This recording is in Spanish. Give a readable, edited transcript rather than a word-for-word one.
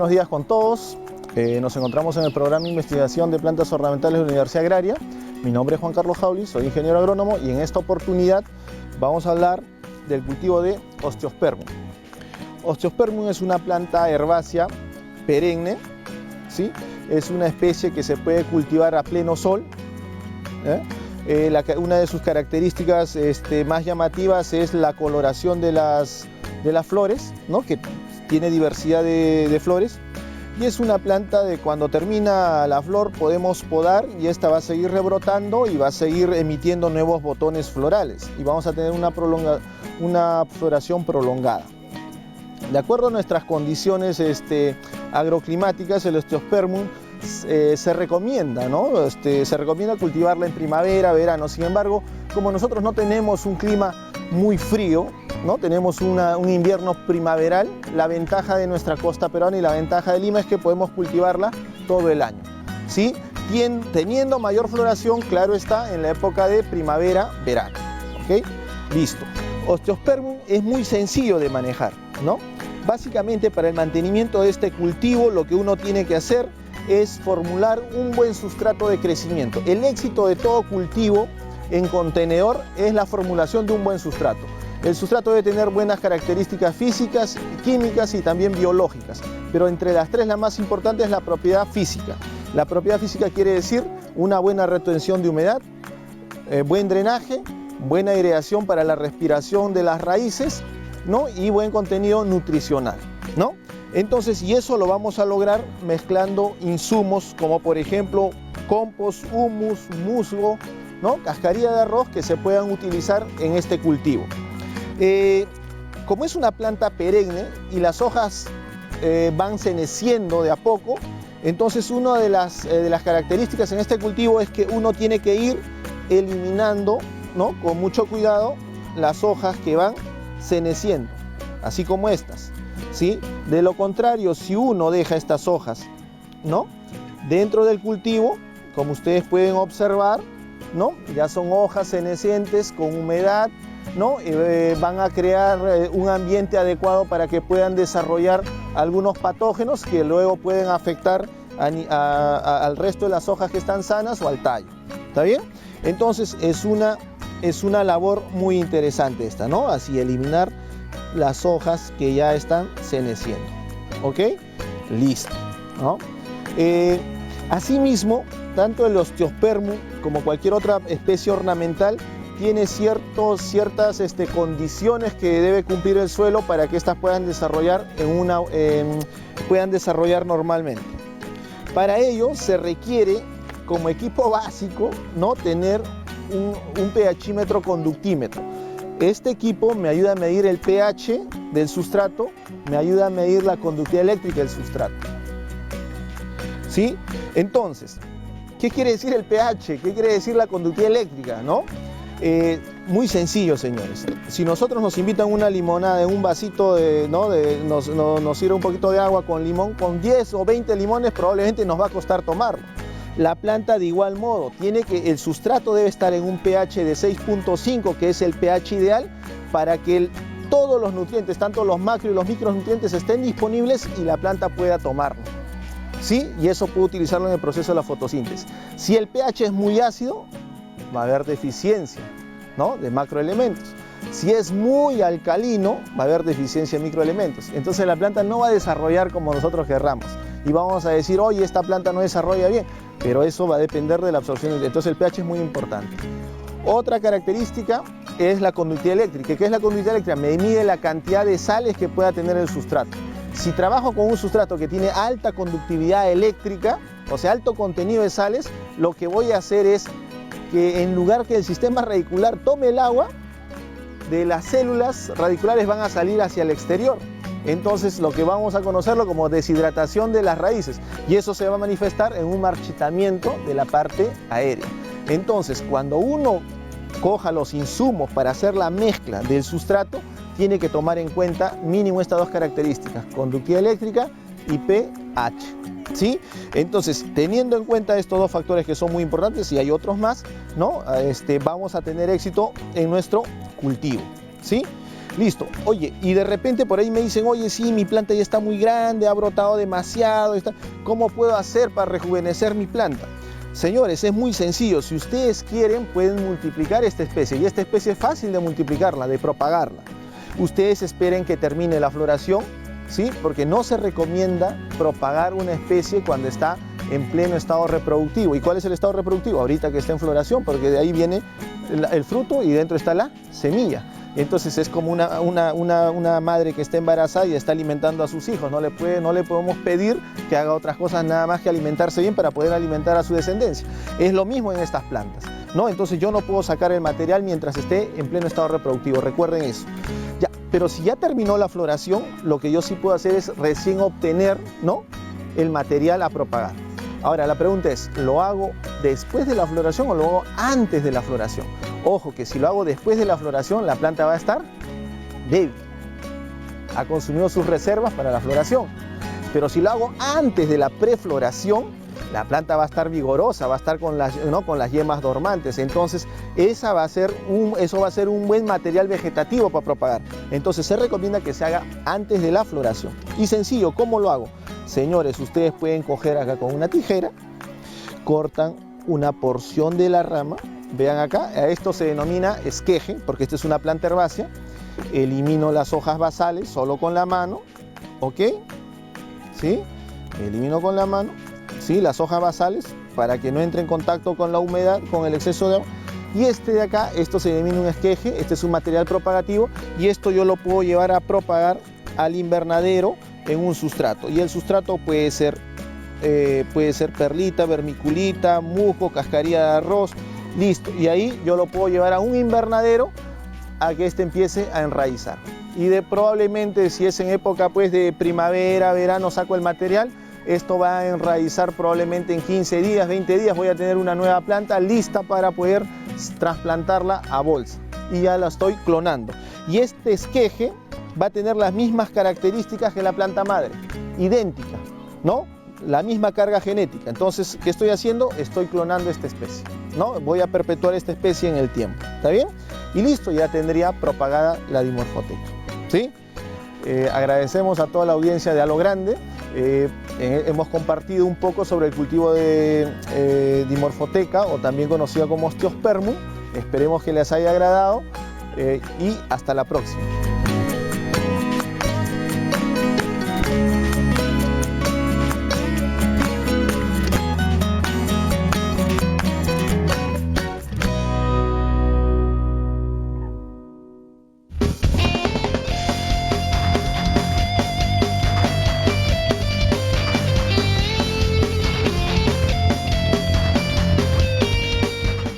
buenos días con todos. Nos encontramos en el programa de investigación de plantas ornamentales de la Universidad Agraria. Mi nombre es Juan Carlos Jauli, soy ingeniero agrónomo y en esta oportunidad vamos a hablar del cultivo de Osteospermum. Osteospermum es una planta herbácea perenne, ¿sí? Es una especie que se puede cultivar a pleno sol. Una de sus características más llamativas es la coloración de las flores, ¿no? Que tiene diversidad de flores. Y es una planta de cuando termina la flor podemos podar y esta va a seguir rebrotando y va a seguir emitiendo nuevos botones florales y vamos a tener una floración prolongada. De acuerdo a nuestras condiciones agroclimáticas, el Osteospermum se recomienda, ¿no? Se recomienda cultivarla en primavera, verano. Sin embargo, como nosotros no tenemos un clima muy frío, ¿no? Tenemos un invierno primaveral, la ventaja de nuestra costa peruana y la ventaja de Lima es que podemos cultivarla todo el año, ¿sí? Teniendo mayor floración, claro está, en la época de primavera-verano, ¿ok? Listo. Osteospermum es muy sencillo de manejar, ¿no? Básicamente para el mantenimiento de este cultivo lo que uno tiene que hacer es formular un buen sustrato de crecimiento. El éxito de todo cultivo en contenedor es la formulación de un buen sustrato. El sustrato debe tener buenas características físicas, químicas y también biológicas, pero entre las tres la más importante es la propiedad física. La propiedad física quiere decir una buena retención de humedad, buen drenaje, buena aireación para la respiración de las raíces, ¿no? Y buen contenido nutricional, ¿no? Entonces, y eso lo vamos a lograr mezclando insumos como por ejemplo compost, humus, musgo, ¿no? Cascarilla de arroz que se puedan utilizar en este cultivo. Como es una planta perenne y las hojas van ceneciendo de a poco, entonces una de las características en este cultivo es que uno tiene que ir eliminando, ¿no? Con mucho cuidado las hojas que van ceneciendo, así como estas, ¿sí? De lo contrario, si uno deja estas hojas, ¿no? Dentro del cultivo, como ustedes pueden observar, ¿no? Ya son hojas cenecientes con humedad, ¿no? Van a crear un ambiente adecuado para que puedan desarrollar algunos patógenos que luego pueden afectar al resto de las hojas que están sanas o al tallo. ¿Está bien? Entonces es una labor muy interesante esta, ¿no? Así eliminar las hojas que ya están ceneciendo. ¿Ok? Listo, ¿no? Asimismo, tanto el Osteospermum como cualquier otra especie ornamental tiene ciertas condiciones que debe cumplir el suelo para que éstas puedan desarrollar normalmente. Para ello se requiere como equipo básico, ¿no? Tener un pHímetro conductímetro. Este equipo me ayuda a medir el pH del sustrato, me ayuda a medir la conductividad eléctrica del sustrato. ¿Sí? Entonces, ¿qué quiere decir el pH? ¿Qué quiere decir la conductividad eléctrica? ¿No? Muy sencillo, señores. Si nosotros nos invitan una limonada en un vasito, nos sirve un poquito de agua con limón, con 10 o 20 limones probablemente nos va a costar tomarlo. La planta de igual modo, el sustrato debe estar en un pH de 6.5, que es el pH ideal, para que todos los nutrientes, tanto los macro y los micronutrientes, estén disponibles y la planta pueda tomarlo. ¿Sí? Y eso puede utilizarlo en el proceso de la fotosíntesis. Si el pH es muy ácido, va a haber deficiencia, ¿no? De macroelementos. Si es muy alcalino, va a haber deficiencia de microelementos. Entonces la planta no va a desarrollar como nosotros querramos. Y vamos a decir, oye, esta planta no desarrolla bien, pero eso va a depender de la absorción. Entonces el pH es muy importante. Otra característica es la conductividad eléctrica. ¿Qué es la conductividad eléctrica? Me mide la cantidad de sales que pueda tener el sustrato. Si trabajo con un sustrato que tiene alta conductividad eléctrica, o sea, alto contenido de sales, lo que voy a hacer es que en lugar que el sistema radicular tome el agua, de las células radiculares van a salir hacia el exterior. Entonces lo que vamos a conocerlo como deshidratación de las raíces y eso se va a manifestar en un marchitamiento de la parte aérea. Entonces cuando uno coja los insumos para hacer la mezcla del sustrato, tiene que tomar en cuenta mínimo estas dos características, conductividad eléctrica y pH. ¿Sí? Entonces, teniendo en cuenta estos dos factores que son muy importantes y hay otros más, ¿no? Vamos a tener éxito en nuestro cultivo. ¿Sí? Listo. Oye, y de repente por ahí me dicen, oye, sí, mi planta ya está muy grande, ha brotado demasiado, ¿cómo puedo hacer para rejuvenecer mi planta? Señores, es muy sencillo. Si ustedes quieren, pueden multiplicar esta especie. Y esta especie es fácil de multiplicarla, de propagarla. Ustedes esperen que termine la floración, ¿sí? Porque no se recomienda propagar una especie cuando está en pleno estado reproductivo. ¿Y cuál es el estado reproductivo? Ahorita que está en floración, porque de ahí viene el fruto y dentro está la semilla. Entonces es como una madre que está embarazada y está alimentando a sus hijos. No le podemos pedir que haga otras cosas nada más que alimentarse bien para poder alimentar a su descendencia. Es lo mismo en estas plantas, ¿no? Entonces yo no puedo sacar el material mientras esté en pleno estado reproductivo. Recuerden eso. Ya, pero si ya terminó la floración, lo que yo sí puedo hacer es recién obtener, ¿no?, el material a propagar. Ahora la pregunta es, ¿lo hago después de la floración o lo hago antes de la floración? Ojo que si lo hago después de la floración, la planta va a estar débil. Ha consumido sus reservas para la floración. Pero si lo hago antes de la prefloración, la planta va a estar vigorosa, va a estar con las yemas dormantes. Entonces, eso va a ser un buen material vegetativo para propagar. Entonces, se recomienda que se haga antes de la floración. Y sencillo, ¿cómo lo hago? Señores, ustedes pueden coger acá con una tijera, cortan una porción de la rama. Vean acá, a esto se denomina esqueje, porque esta es una planta herbácea. Elimino las hojas basales solo con la mano, ¿ok? ¿Sí? Elimino con la mano, ¿sí?, las hojas basales para que no entre en contacto con la humedad, con el exceso de agua. Y este de acá, esto se denomina un esqueje, este es un material propagativo y esto yo lo puedo llevar a propagar al invernadero en un sustrato. Y el sustrato puede ser perlita, vermiculita, musgo, cascarilla de arroz. Listo, y ahí yo lo puedo llevar a un invernadero a que este empiece a enraizar. Y probablemente si es en época pues de primavera, verano, saco el material, esto va a enraizar probablemente en 15 días, 20 días, voy a tener una nueva planta lista para poder trasplantarla a bolsa. Y ya la estoy clonando. Y este esqueje va a tener las mismas características que la planta madre, idéntica, ¿no? La misma carga genética. Entonces, ¿qué estoy haciendo? Estoy clonando esta especie, ¿no? Voy a perpetuar esta especie en el tiempo, ¿está bien? Y listo, ya tendría propagada la Dimorphotheca, ¿sí? Agradecemos a toda la audiencia de A lo Grande. Hemos compartido un poco sobre el cultivo de Dimorphotheca, o también conocida como Osteospermum. Esperemos que les haya agradado y hasta la próxima.